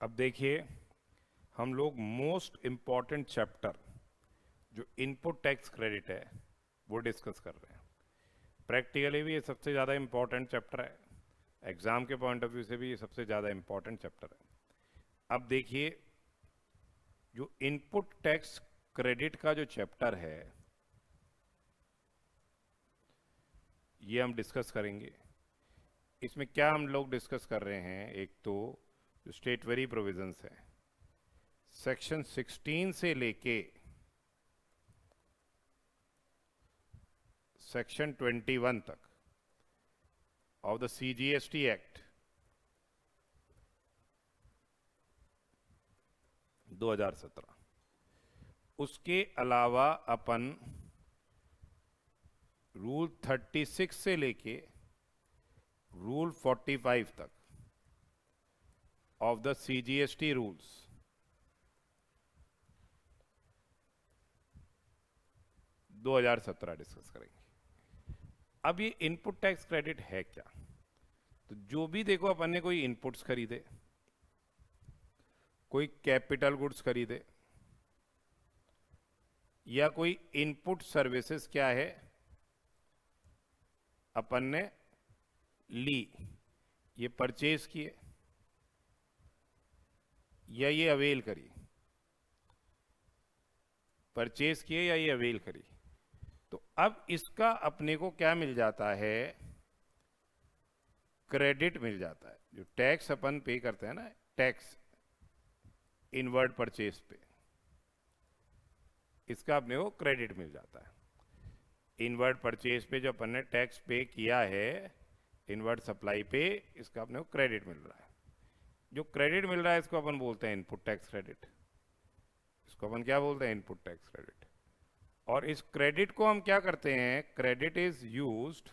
अब देखिए, हम लोग मोस्ट इम्पॉर्टेंट चैप्टर जो इनपुट टैक्स क्रेडिट है वो डिस्कस कर रहे हैं। प्रैक्टिकली भी ये सबसे ज़्यादा इम्पॉर्टेंट चैप्टर है, एग्ज़ाम के पॉइंट ऑफ व्यू से भी ये सबसे ज़्यादा इम्पॉर्टेंट चैप्टर है। अब देखिए, जो इनपुट टैक्स क्रेडिट का जो चैप्टर है ये हम डिस्कस करेंगे। इसमें क्या हम लोग डिस्कस कर रहे हैं, एक तो जो स्टेटवरी प्रोविजंस है सेक्शन 16 से लेके सेक्शन 21 तक ऑफ द CGST एक्ट 2017, उसके अलावा अपन रूल 36 से लेके रूल 45 तक of the CGST rules 2017 discuss करेंगे। अब ये इनपुट टैक्स क्रेडिट है क्या? तो जो भी देखो, अपन ने कोई इनपुट्स खरीदे, कोई कैपिटल गुड्स खरीदे या कोई इनपुट सर्विसेज क्या है अपन ने ली, ये परचेज किए या ये अवेल करी, परचेज किए या ये अवेल करी, तो अब इसका अपने को क्या मिल जाता है? क्रेडिट मिल जाता है। जो टैक्स अपन पे करते हैं ना, टैक्स इनवर्ड परचेज पे, इसका अपने को क्रेडिट मिल जाता है। इनवर्ड परचेज पे जो अपन ने टैक्स पे किया है, इनवर्ड सप्लाई पे, इसका अपने को क्रेडिट मिल रहा है। जो क्रेडिट मिल रहा है इसको अपन बोलते हैं इनपुट टैक्स क्रेडिट। इसको अपन क्या बोलते हैं? Input tax credit. और इस क्रेडिट को हम क्या करते हैं? Credit is used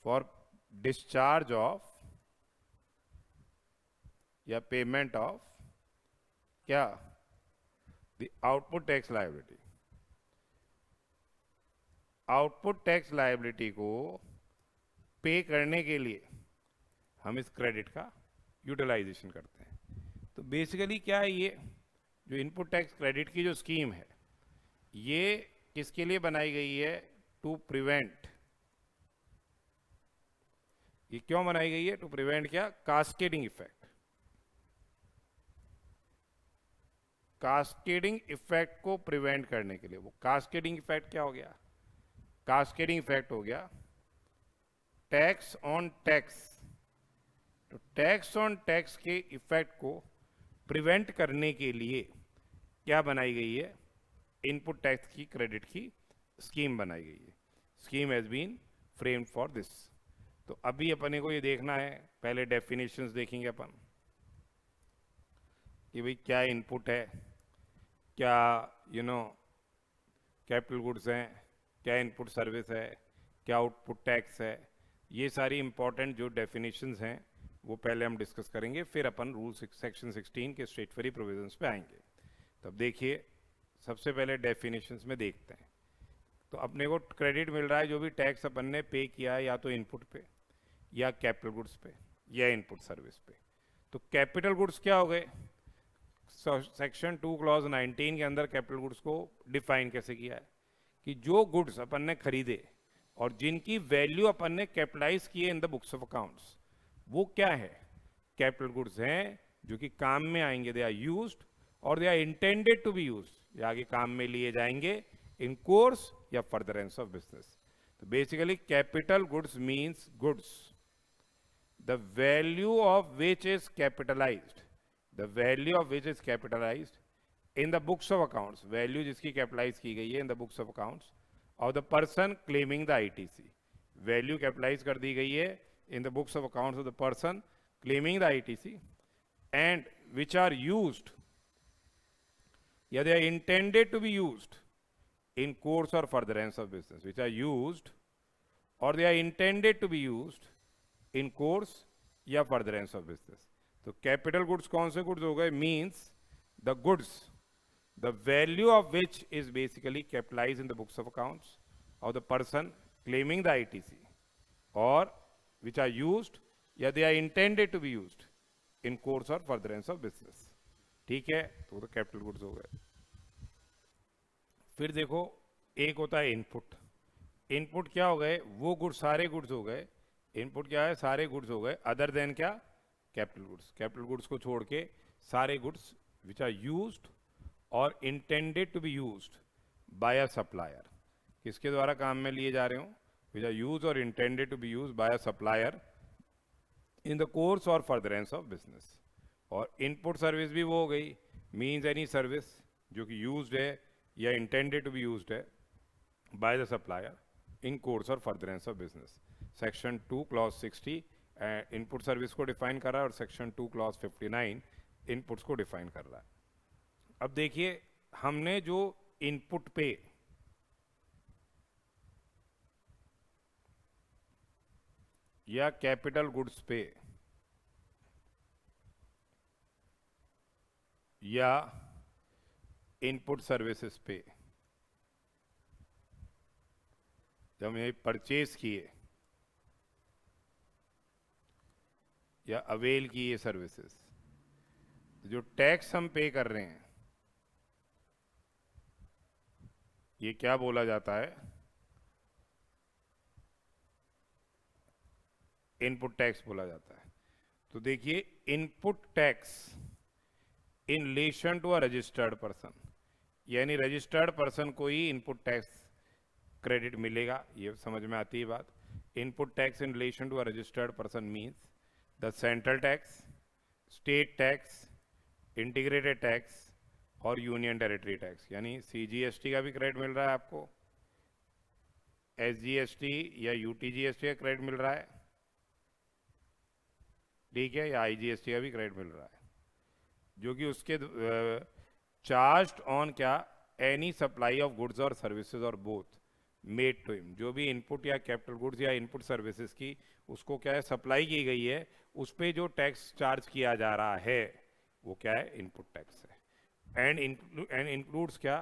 for discharge of या पेमेंट ऑफ क्या? The output tax liability. Output tax liability को पे करने के लिए हम इस क्रेडिट का यूटिलाइजेशन करते हैं। तो बेसिकली क्या है, ये जो इनपुट टैक्स क्रेडिट की जो स्कीम है ये किसके लिए बनाई गई है? To prevent. ये क्यों बनाई गई है? टू प्रिवेंट क्या? Cascading effect. कास्केडिंग इफेक्ट को प्रिवेंट करने के लिए। वो कास्केडिंग इफेक्ट क्या हो गया? कास्केडिंग इफेक्ट हो गया टैक्स ऑन टैक्स। तो टैक्स ऑन टैक्स के इफेक्ट को प्रिवेंट करने के लिए क्या बनाई गई है? इनपुट टैक्स की क्रेडिट की स्कीम बनाई गई है। Scheme has been framed for this. तो अभी अपने को ये देखना है, पहले डेफिनेशंस देखेंगे अपन कि भाई क्या इनपुट है, क्या कैपिटल गुड्स हैं, क्या इनपुट सर्विस है, क्या आउटपुट टैक्स है। ये सारी इंपॉर्टेंट जो डेफिनेशंस हैं वो पहले हम डिस्कस करेंगे, फिर अपन रूल सेक्शन 16 के स्टेटवरी प्रोविजंस पे आएंगे। तो अब देखिए, सबसे पहले डेफिनेशंस में देखते हैं। तो अपने को क्रेडिट मिल रहा है जो भी टैक्स अपन ने पे किया है, या तो इनपुट पे या कैपिटल गुड्स पे या इनपुट सर्विस पे। तो कैपिटल गुड्स क्या हो गए? सेक्शन 2 क्लॉज 19 के अंदर कैपिटल गुड्स को डिफाइन कैसे किया है कि जो गुड्स अपन ने खरीदे और जिनकी वैल्यू अपन ने कैपिटलाइज किए इन द बुक्स ऑफ अकाउंट्स, वो क्या है? कैपिटल गुड्स हैं जो कि काम में आएंगे। दे आर यूज्ड और they are intended to be used. ये आगे काम में लिए जाएंगे इन कोर्स या फर्दरेंस ऑफ बिजनेस। तो basically capital goods means goods the value of which is capitalized, the value of which is capitalized in the books of accounts. Value जिसकी capitalize की गई है in the books of accounts और the person claiming the ITC। Value capitalize कर दी गई है in the books of accounts of the person claiming the ITC, and which are used, yeah, they are intended to be used in course or furtherance of business, which are used or they are intended to be used in course या furtherance of business. तो capital goods कौन से goods हो गए? means the goods the value of which is basically capitalized in the books of accounts of the person claiming the ITC, or which are used, yeah, they are intended to be used in course और furtherance of business. ठीक है, तो वो तो capital goods हो गए। फिर देखो, एक होता है इनपुट। इनपुट क्या हो गए? वो गुड्स, सारे गुड्स हो गए। इनपुट क्या है? सारे गुड्स हो गए, अदर देन क्या? Capital goods. कैपिटल गुड्स को छोड़ के सारे गुड्स विच आर यूज्ड और intended to be used by a supplier. किसके द्वारा काम में लिए जा रहे हो? विच आर यूज और intended to be use by a supplier in the course और फर्दरेंस ऑफ बिजनेस। और इनपुट सर्विस भी वो हो गई, मीन्स एनी सर्विस जो कि यूज्ड है या इंटेंडेड टू बी यूज्ड है by the supplier in course और furtherance of business. Section 2 clause 60 input service को डिफाइन कर रहा है और सेक्शन 2 क्लॉज 59 इनपुट्स को डिफाइन कर रहा है। अब देखिए, हमने जो इनपुट पे या कैपिटल गुड्स पे या इनपुट सर्विसेज पे जब हमने परचेज किए या अवेल की ये सर्विसेज, जो टैक्स हम पे कर रहे हैं ये क्या बोला जाता है? इनपुट टैक्स बोला जाता है। तो देखिए, input tax in relation to a registered person, यानी रजिस्टर्ड पर्सन को ही इनपुट टैक्स क्रेडिट मिलेगा। ये समझ में आती है बात? Input tax in relation to a registered person means the central tax, state tax, integrated tax और यूनियन टेरिटरी टैक्स। यानी सीजीएसटी का भी क्रेडिट मिल रहा है आपको, एसजीएसटी या यूटीजीएसटी का क्रेडिट मिल रहा है, ठीक है, या आईजीएसटी का भी क्रेडिट मिल रहा है, जो कि उसके चार्ज्ड ऑन क्या? एनी सप्लाई ऑफ गुड्स और सर्विसेज और बोथ मेड टू हिम। जो भी इनपुट या कैपिटल गुड्स या इनपुट सर्विसेज की उसको क्या है? सप्लाई की गई है, उस पर जो टैक्स चार्ज किया जा रहा है वो क्या है? इनपुट टैक्स है। एंड इंक्लूड्स क्या?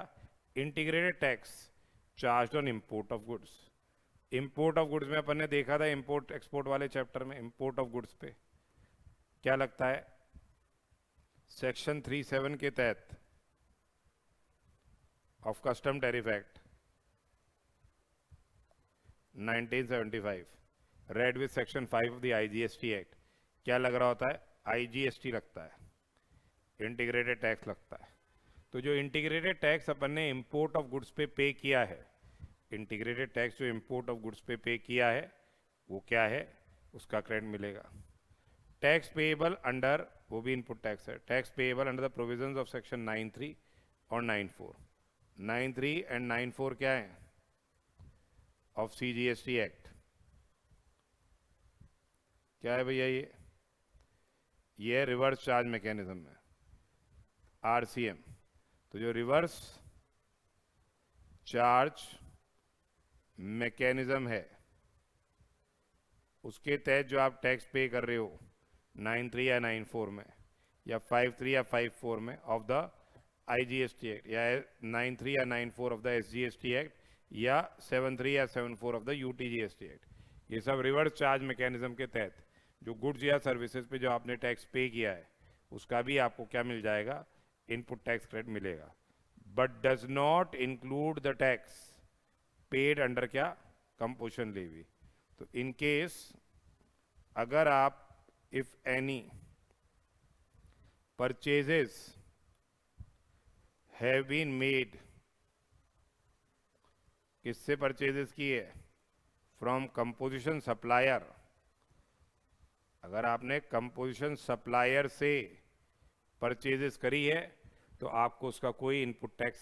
Integrated tax charge on import of goods. Import of goods में अपन ने देखा था इंपोर्ट एक्सपोर्ट वाले चैप्टर में, इंपोर्ट ऑफ गुड्स पे क्या लगता है? सेक्शन 37 के तहत of custom tariff act 1975 red with section 5 of the IGST act, क्या लग रहा होता है? आईजीएसटी लगता है, इंटीग्रेटेड टैक्स लगता है। तो जो इंटीग्रेटेड टैक्स अपन ने इंपोर्ट ऑफ गुड्स पे किया है, इंटीग्रेटेड टैक्स जो इंपोर्ट ऑफ गुड्स पे किया है वो क्या है? उसका क्रेडिट मिलेगा। टैक्स पेएबल अंडर, वो भी इनपुट टैक्स है, tax payable under the provisions of section 93 और 94। 93 एंड 94 क्या है? Of CGST act. क्या है भैया? ये रिवर्स चार्ज मैकेनिज्म है, आरसीएम। तो जो रिवर्स चार्ज मैकेनिज्म है उसके तहत जो आप टैक्स पे कर रहे हो 93 या 94 में या 53 या 54 में ऑफ द आईजीएसटी एक्ट, या 93 या 94 ऑफ द एसजीएसटी एक्ट, या 73 या 74 ऑफ द यूटीजीएसटी एक्ट, ये सब रिवर्स चार्ज मैकेनिज्म के तहत जो गुड्स या सर्विसेज पे जो आपने टैक्स पे किया है उसका भी आपको क्या मिल जाएगा? इनपुट टैक्स क्रेडिट मिलेगा। But does not include the tax paid under क्या? Composition levy. तो इन केस अगर आप if any purchases have been made, किससे परचेजेस किए? From composition supplier. अगर आपने कंपोजिशन सप्लायर से परचेजेस करी है तो आपको उसका कोई इनपुट टैक्स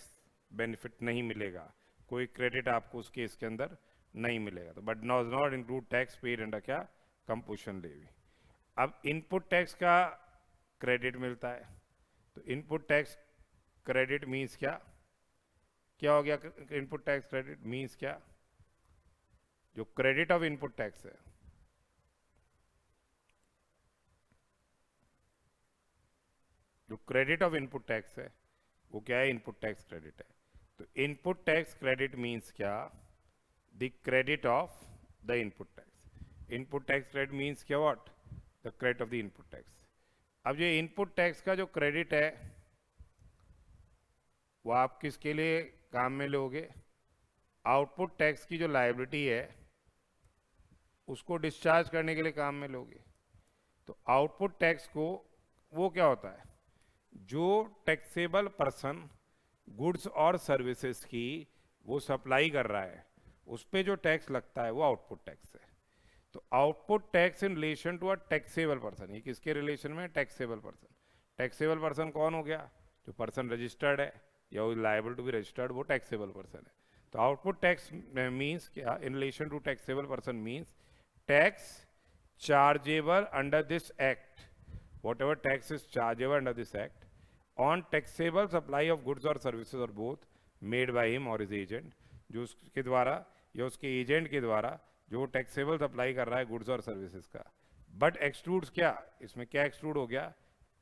बेनिफिट नहीं मिलेगा, कोई क्रेडिट आपको उस केस के अंदर नहीं मिलेगा। तो but does not include tax paid under क्या? Composition levy. अब इनपुट टैक्स का क्रेडिट मिलता है, तो इनपुट टैक्स क्रेडिट मीन्स क्या? क्या हो गया? इनपुट टैक्स क्रेडिट मीन्स क्या? जो क्रेडिट ऑफ इनपुट टैक्स है, जो क्रेडिट ऑफ इनपुट टैक्स है वो क्या है? इनपुट टैक्स क्रेडिट है। तो इनपुट टैक्स क्रेडिट मीन्स क्या? The credit of the input tax. Input tax credit means क्या? What? The credit of the input tax. अब ये इनपुट टैक्स का जो क्रेडिट है वो आप किसके लिए काम में लोगे? आउटपुट टैक्स की जो लायबिलिटी है उसको डिस्चार्ज करने के लिए काम में लोगे। तो आउटपुट टैक्स को, वो क्या होता है? जो टैक्सेबल पर्सन गुड्स और सर्विसेज की वो सप्लाई कर रहा है उस पे जो टैक्स लगता है वो आउटपुट टैक्स है। तो output tax in relation to a taxable person, ये किसके रिलेशन में? Taxable person. टैक्सेबल पर्सन कौन हो गया? जो पर्सन रजिस्टर्ड है या लायबल टू बी रजिस्टर्ड, वो टैक्सेबल पर्सन है। तो आउटपुट टैक्स मीन्स क्या? In relation to taxable person means tax chargeable under this act, whatever tax is chargeable under this act on taxable supply of goods or services or both made by him or his agent, जो उसके द्वारा या उसके agent के द्वारा जो taxable supply कर रहा है गुड्स और सर्विसेज का। बट एक्सक्लूड्स क्या? इसमें क्या एक्सक्लूड हो गया?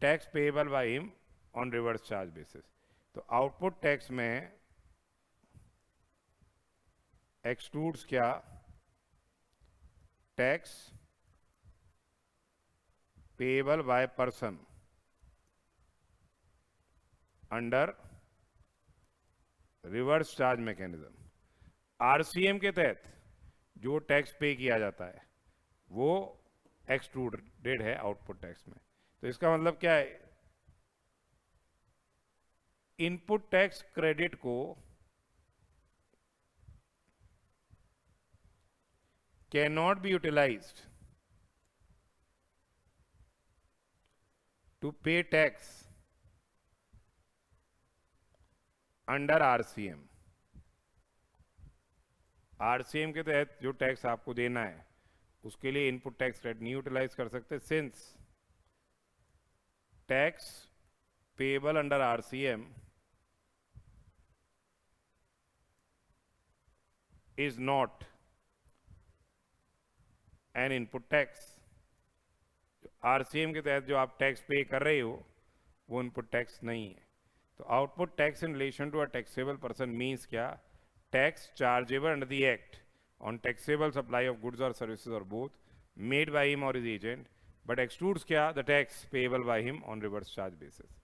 Tax payable by him on reverse charge basis. तो आउटपुट टैक्स में एक्सक्लूड्स क्या? Tax payable by person under reverse charge mechanism. RCM के तहत जो टैक्स पे किया जाता है वो एक्सक्लूडेड है आउटपुट टैक्स में। तो इसका मतलब क्या है? इनपुट टैक्स क्रेडिट को cannot be utilized to pay tax under RCM। RCM के तहत जो टैक्स आपको देना है उसके लिए इनपुट टैक्स क्रेडिट नहीं यूटिलाइज कर सकते, since tax payable under RCM is not N input tax. RCM के तहत जो आप टैक्स पे कर रहे हो वो इनपुट टैक्स नहीं है। तो output tax in relation to a taxable person means क्या? Tax chargeable under the act on taxable supply of goods और सर्विसेज और बोथ मेड बाय हिम और हिज एजेंट, बट एक्सक्लूड्स क्या? The tax payable by him on reverse charge basis.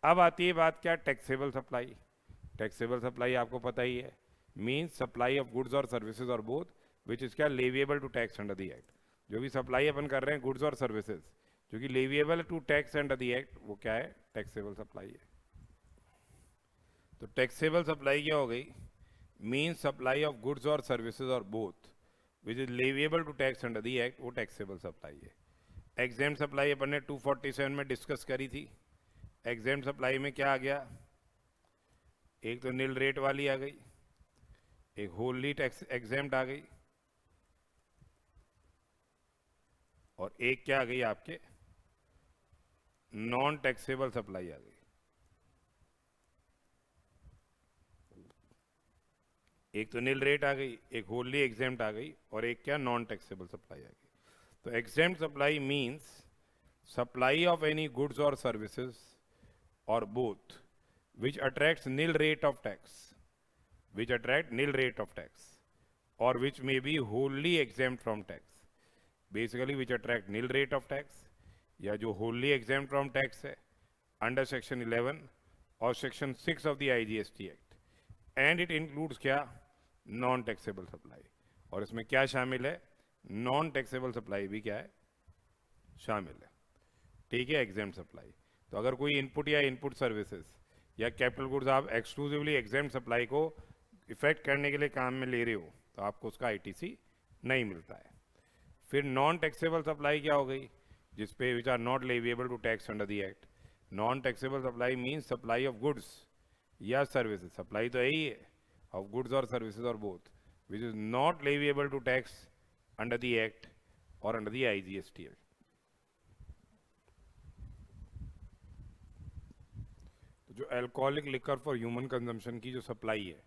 अब आती है बात क्या? Taxable supply. टैक्सेबल सप्लाई आपको पता ही है, मीन्स सप्लाई ऑफ गुड्स और सर्विसेज और बोथ विच इज क्या? Leviable to tax under the act. जो भी सप्लाई अपन कर रहे हैं गुड्स और सर्विसेज जो कि leviable to tax under the act, वो क्या है? टैक्सेबल सप्लाई है। तो टैक्सेबल सप्लाई क्या हो गई? मीन्स सप्लाई ऑफ गुड्स और सर्विसेज और both which is leviable to tax under the act, वो टैक्सेबल सप्लाई है। एग्जेम्प्ट सप्लाई अपन ने 247 में डिस्कस करी थी। एग्जेम्प्ट सप्लाई में क्या आ गया? एक तो नील रेट वाली आ गई, एक होली टैक्स एग्जेम्प्ट आ गई, और एक क्या आ गई? आपके नॉन टैक्सेबल सप्लाई आ गई। एक तो नील रेट आ गई, एक होली एग्जेम्प्ट आ गई, और एक क्या? नॉन टैक्सेबल सप्लाई आ गई। तो exempt supply means supply of any goods और सर्विसेज और both which attracts nil rate of tax, which attract nil rate of tax, or which may be wholly exempt from tax। Basically which attract nil rate of tax या जो wholly exempt from tax है under section 11 और section 6 of the IGST Act, and it includes क्या? non taxable supply। और इसमें क्या शामिल है? non taxable supply भी क्या है? शामिल है। ठीक है, exempt supply। तो अगर कोई इनपुट या इनपुट सर्विसेज या कैपिटल गुड्स आप एक्सक्लूसिवली एग्जेम्प्ट सप्लाई को इफेक्ट करने के लिए काम में ले रहे हो तो आपको उसका आईटीसी नहीं मिलता है। फिर नॉन टैक्सेबल सप्लाई क्या हो गई? जिसपे which are not leviable to tax under the act. Non taxable supply means supply of goods या सर्विसेज, सप्लाई तो यही है ऑफ गुड्स और सर्विसेज और both which is not leviable to tax under the act और under the IGST act. जो alcoholic liquor for human consumption की जो सप्लाई है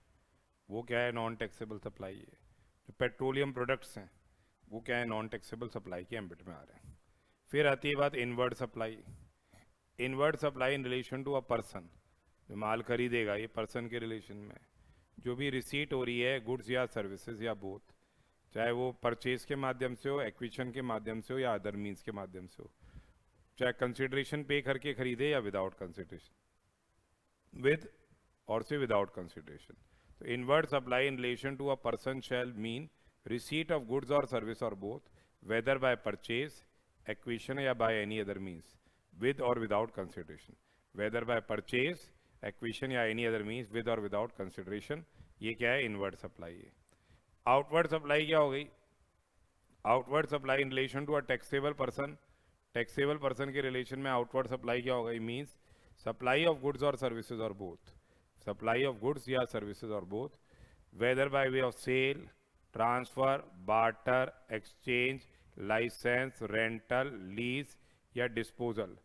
वो क्या है? नॉन टैक्सेबल सप्लाई है। जो पेट्रोलियम प्रोडक्ट्स हैं वो क्या है? नॉन टैक्सेबल सप्लाई के एम्बिट में आ रहे हैं। फिर आती है बात inward supply. Inward supply in relation to a person, जो माल खरीदेगा ये पर्सन के रिलेशन में जो भी रिसीट हो रही है गुड्स या सर्विसेज या बोथ, चाहे वो परचेज के माध्यम से हो, एक्विजिशन के माध्यम से हो या अदर मीन्स के माध्यम से हो, चाहे कंसिडरेशन पे करके खरीदे या विदाउट कंसिडरेशन, विद और से विदाउट कंसिडरेशन। तो inward supply in relation to a person shall mean receipt of goods और सर्विस और both, whether by purchase, acquisition या by any other means, with और without consideration. Whether by purchase, acquisition या any other means, with और without consideration, ये क्या है? Inward supply है। आउटवर्ड सप्लाई क्या हो गई? Outward supply in relation to a taxable person, taxable person के रिलेशन में आउटवर्ड सप्लाई क्या हो गई? मीन्स सप्लाई ऑफ गुड्स और सर्विसेज और बोथ, सप्लाई ऑफ गुड्स या सर्विसेज और both, whether by way of sale, transfer, barter, exchange, licence, rental, lease या डिस्पोजल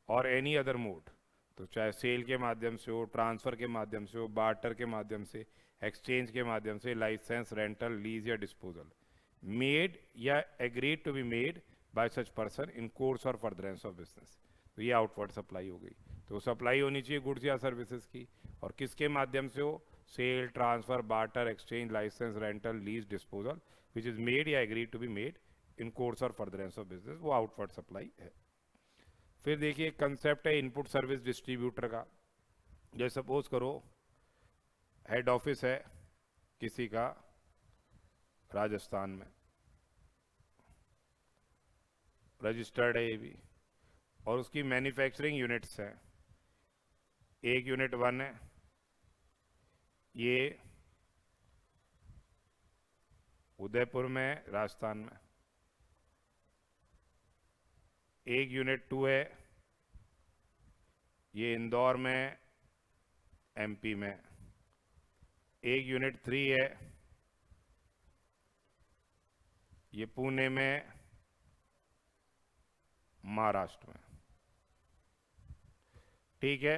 और एनी अदर मोड। तो चाहे सेल के माध्यम से हो, ट्रांसफर के माध्यम से हो, बार्टर के माध्यम से, एक्सचेंज के माध्यम से, लाइसेंस, रेंटल, लीज या डिस्पोजल, मेड या agreed to be made by such person in course और फर्दरेंस ऑफ बिजनेस। तो ये आउटवर्ड सप्लाई हो गई। तो सप्लाई होनी चाहिए गुड्स या सर्विसेज की, और किसके माध्यम से हो? Sale, transfer, barter, exchange, licence, rental, lease, disposal, which is made या agreed to be made in course और फर्दरेंस ऑफ बिजनेस, वो आउटवर्ड सप्लाई है। फिर देखिए कंसेप्ट है इनपुट सर्विस डिस्ट्रीब्यूटर का। जैसे सपोज करो हेड ऑफिस है किसी का राजस्थान में, रजिस्टर्ड है ये भी, और उसकी मैन्युफैक्चरिंग यूनिट्स हैं। एक यूनिट 1 है, ये उदयपुर में, राजस्थान में। एक यूनिट 2 है, ये इंदौर में, एमपी में। एक यूनिट 3 है, ये पुणे में, महाराष्ट्र में। ठीक है।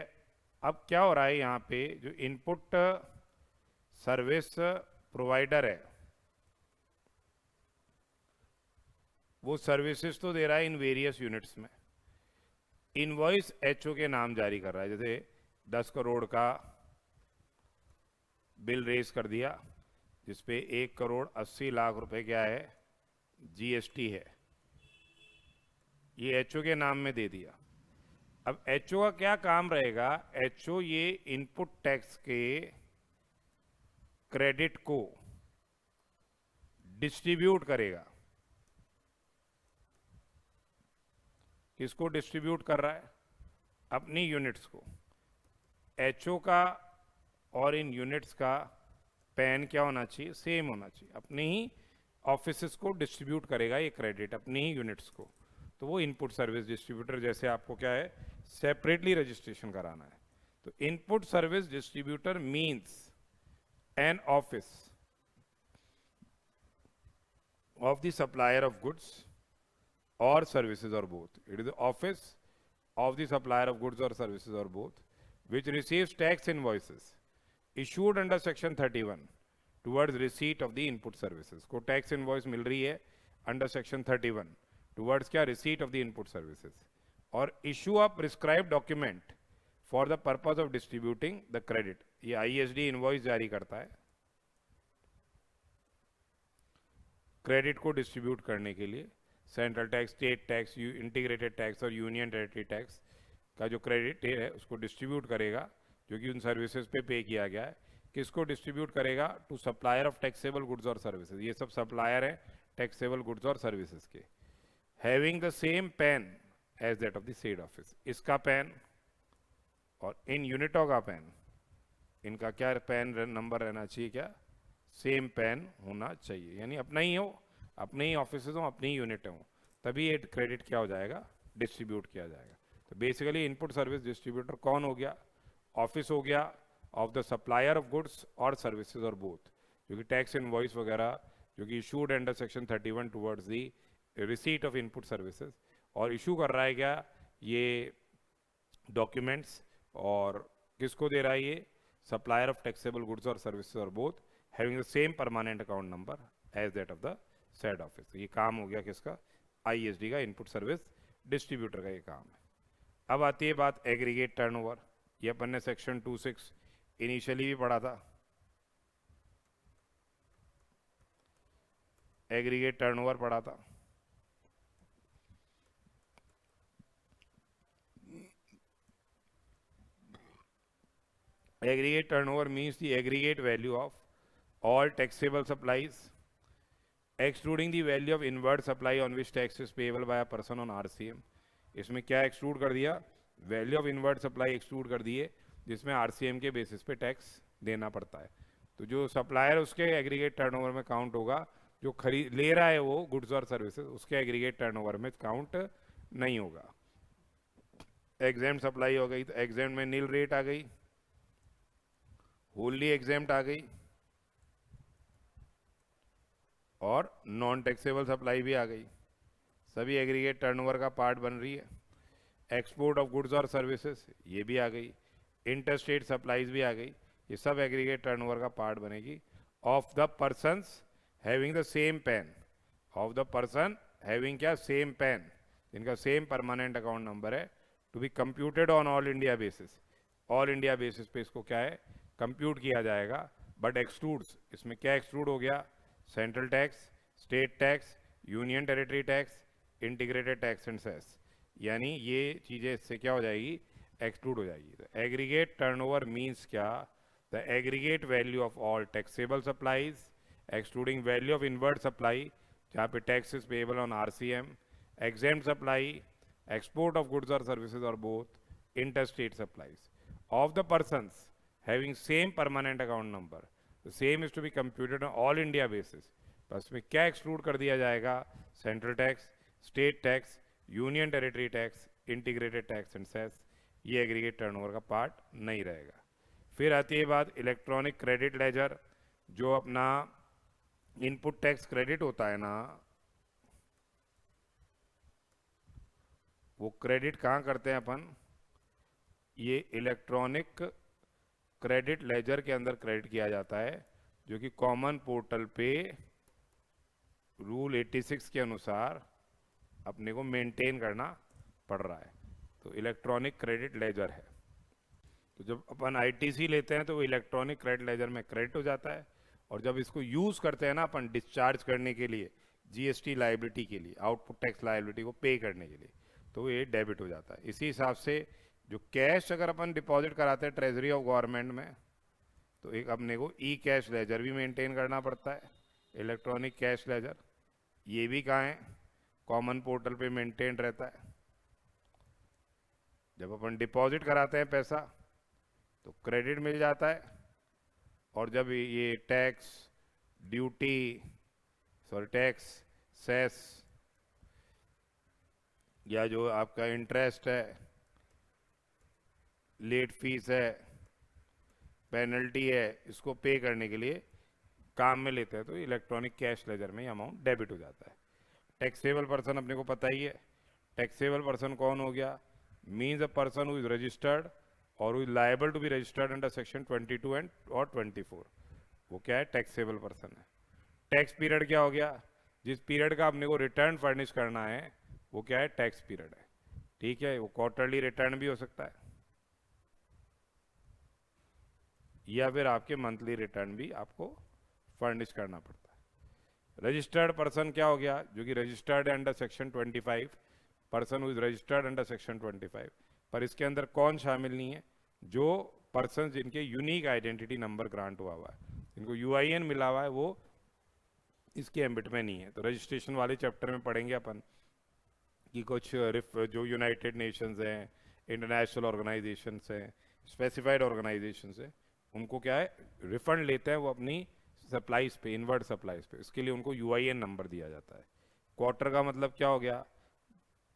अब क्या हो रहा है यहाँ पे, जो इनपुट सर्विस प्रोवाइडर है वो सर्विसेज तो दे रहा है इन वेरियस यूनिट्स में, इनवॉइस एचओ के नाम जारी कर रहा है। जैसे 10 करोड़ का बिल रेज कर दिया, जिसपे 1 करोड़ 80 लाख रुपए क्या है? जीएसटी है, ये एचओ के नाम में दे दिया। अब एचओ का क्या काम रहेगा? एचओ ये इनपुट टैक्स के क्रेडिट को डिस्ट्रीब्यूट करेगा। किसको डिस्ट्रीब्यूट कर रहा है? अपनी यूनिट्स को। एचओ का और इन यूनिट्स का पैन क्या होना चाहिए? सेम होना चाहिए। अपने ही ऑफिसेस को डिस्ट्रीब्यूट करेगा ये क्रेडिट, अपनी ही यूनिट्स को। तो वो इनपुट सर्विस डिस्ट्रीब्यूटर, जैसे आपको क्या है? सेपरेटली रजिस्ट्रेशन कराना है। तो input service distributor means an office of the supplier of goods or services or both. It is the office of the supplier of goods or services or both which receives tax invoices issued under section 31 towards receipt of the input services. को tax invoice मिल रही है under section 31 towards क्या? receipt of the input services, और issue a prescribed document for the purpose of distributing the credit. ये ISD invoice जारी करता है credit को डिस्ट्रीब्यूट करने के लिए। Central tax, state tax, integrated tax और यूनियन टेरिटरी टैक्स का जो क्रेडिट है उसको डिस्ट्रीब्यूट करेगा, जो कि उन सर्विसेज पे किया गया है। किसको डिस्ट्रीब्यूट करेगा? To supplier of taxable goods और सर्विसेज। ये सब सप्लायर है टैक्सेबल गुड्स और सर्विसेज के, having the same PAN as that of the said office. इसका पैन और इन यूनिटों का पैन, इनका क्या पैन नंबर रहना चाहिए? क्या? सेम पैन होना चाहिए, यानी अपना ही हो, अपने ही ऑफिस हो, अपनी ही यूनिट हो, तभी ये क्रेडिट क्या हो जाएगा? डिस्ट्रीब्यूट किया जाएगा। तो बेसिकली इनपुट सर्विस डिस्ट्रीब्यूटर कौन हो गया? ऑफिस हो गया of the supplier of goods और सर्विसेज और बोथ, जो कि टैक्स इनवॉइस वगैरह जो कि issued under section 31 towards the receipt of input services, और इशू कर रहा है क्या? ये डॉक्यूमेंट्स, और किसको दे रहा है ये? सप्लायर ऑफ टैक्सेबल गुड्स और सर्विसेज और both having the same permanent account number as that of the said office. ये काम हो गया किसका? आईएसडी का, इनपुट सर्विस डिस्ट्रीब्यूटर का ये काम है। अब आती है बात एग्रीगेट टर्नओवर। ये अपन ने सेक्शन 26 इनिशियली भी पढ़ा था। एग्रीगेट टर्नओवर पढ़ा था। Aggregate turnover means the aggregate value of all taxable supplies, excluding the value of inward supply on which tax is payable by a person on RCM. इसमें क्या exclude कर दिया? Value of inward supply exclude कर दिए, जिसमें RCM के basis पे tax देना पड़ता है. तो जो सप्लायर उसके एग्रीगेट टर्नओवर में काउंट होगा, जो खरीद ले रहा है वो गुड्स और सर्विसेज, उसके एग्रीगेट टर्नओवर में काउंट नहीं होगा. एग्जेम्प्ट सप्लाई हो गई, तो एग्जेम्प्ट में नील रेट आ गई, होली एग्जेम्प्ट आ गई, और नॉन टैक्सेबल सप्लाई भी आ गई. सभी एग्रीगेट टर्नओवर का पार्ट बन रही है. एक्सपोर्ट ऑफ गुड्स और सर्विसेज ये भी आ गई, इंटर स्टेट सप्लाईज भी आ गई, ये सब एग्रीगेट टर्नओवर का पार्ट बनेगी. Of the persons having the same PAN, of the person having क्या? सेम पैन, जिनका सेम परमानेंट अकाउंट नंबर है, to be computed on all India basis. All India basis पे इसको क्या है? कंप्यूट किया जाएगा. बट एक्सक्लूड्स, इसमें क्या एक्सक्लूड हो गया? Central tax, state tax, union territory tax, integrated tax and cess, यानी ये चीज़ें इससे क्या हो जाएगी? एक्सक्लूड हो जाएगी. तो एग्रीगेट टर्नओवर मींस क्या? The aggregate value of all taxable supplies excluding value of inward supply जहाँ पे tax is payable on RCM, exempt supply, export of goods or services or both, interstate supplies of the persons having same permanent account number. The same is to be computed on all India basis. बस में क्या exclude कर दिया जाएगा? Central tax, state tax, union territory tax, integrated tax and cess, ये aggregate turnover का part नहीं रहेगा. फिर आती है बात इलेक्ट्रॉनिक क्रेडिट लेजर. जो अपना इनपुट टैक्स क्रेडिट होता है ना, वो क्रेडिट कहाँ करते हैं अपन? ये इलेक्ट्रॉनिक क्रेडिट लेजर के अंदर क्रेडिट किया जाता है, जो कि कॉमन पोर्टल पे रूल 86 के अनुसार अपने को मेंटेन करना पड़ रहा है. तो इलेक्ट्रॉनिक क्रेडिट लेजर है. तो जब अपन ITC लेते हैं तो वो इलेक्ट्रॉनिक क्रेडिट लेजर में क्रेडिट हो जाता है, और जब इसको यूज़ करते हैं ना अपन डिस्चार्ज करने के लिए, GST लाइबिलिटी के लिए, आउटपुट टैक्स लाइबिलिटी को पे करने के लिए, तो ये डेबिट हो जाता है. इसी हिसाब से जो कैश अगर अपन डिपॉजिट कराते हैं ट्रेजरी ऑफ गवर्नमेंट में, तो एक अपने को ई कैश लेजर भी मेंटेन करना पड़ता है, इलेक्ट्रॉनिक कैश लेजर. ये भी कहाँ है? कॉमन पोर्टल पे मेंटेन रहता है. जब अपन डिपॉजिट कराते हैं पैसा तो क्रेडिट मिल जाता है, और जब ये टैक्स, ड्यूटी, टैक्स, सेस, या जो आपका इंटरेस्ट है, लेट फीस है, पेनल्टी है, इसको पे करने के लिए काम में लेते हैं, तो इलेक्ट्रॉनिक कैश लेजर में अमाउंट डेबिट हो जाता है. टैक्सेबल पर्सन अपने को पता ही है. टैक्सेबल पर्सन कौन हो गया? Means a person who is registered और who is liable to be registered under section 22 and और 24. वो क्या है? टैक्सेबल पर्सन है. टैक्स पीरियड क्या हो गया? जिस पीरियड का अपने को रिटर्न फर्निश करना है वो क्या है? टैक्स पीरियड है. ठीक है, वो क्वार्टरली रिटर्न भी हो सकता है, या फिर आपके मंथली रिटर्न भी आपको फर्निश करना पड़ता है. रजिस्टर्ड पर्सन क्या हो गया? जो कि रजिस्टर्ड है under section 25, person who is registered under section 25. पर इसके अंदर कौन शामिल नहीं है? जो पर्सन जिनके यूनिक आइडेंटिटी नंबर ग्रांट हुआ है, जिनको UIN मिला हुआ है, वो इसके एम्बिट में नहीं है. तो रजिस्ट्रेशन वाले चैप्टर में पढ़ेंगे अपन कि कुछ जो यूनाइटेड नेशंस हैं, इंटरनेशनल ऑर्गेनाइजेशंस हैं, स्पेसिफाइड ऑर्गेनाइजेशंस हैं, उनको क्या है? रिफंड लेते हैं वो अपनी सप्लाईज पे, इनवर्ड सप्लाईज पे. इसके लिए उनको UIN नंबर दिया जाता है. क्वार्टर का मतलब क्या हो गया?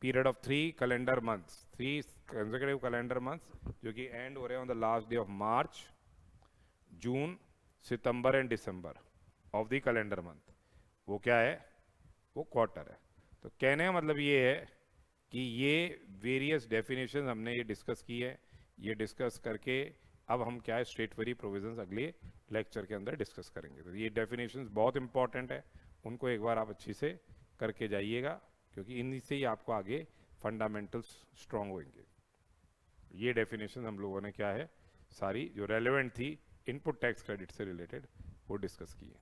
Period of 3 calendar months, 3 consecutive calendar months, जो कि एंड हो रहे हैं on the last day of March, June, September and December of the calendar month. वो क्या है? वो क्वार्टर है. तो कहने का मतलब ये है कि ये वेरियस डेफिनेशन हमने ये डिस्कस की है. ये डिस्कस करके अब हम क्या है? स्टेटवरी प्रोविजंस अगले लेक्चर के अंदर डिस्कस करेंगे. तो ये डेफिनेशंस बहुत इंपॉर्टेंट है, उनको एक बार आप अच्छी से करके जाइएगा, क्योंकि इन्हीं से ही आपको आगे फंडामेंटल्स स्ट्रॉन्ग होंगे. ये डेफिनेशन हम लोगों ने क्या है? सारी जो रेलेवेंट थी इनपुट टैक्स क्रेडिट से रिलेटेड वो डिस्कस की है.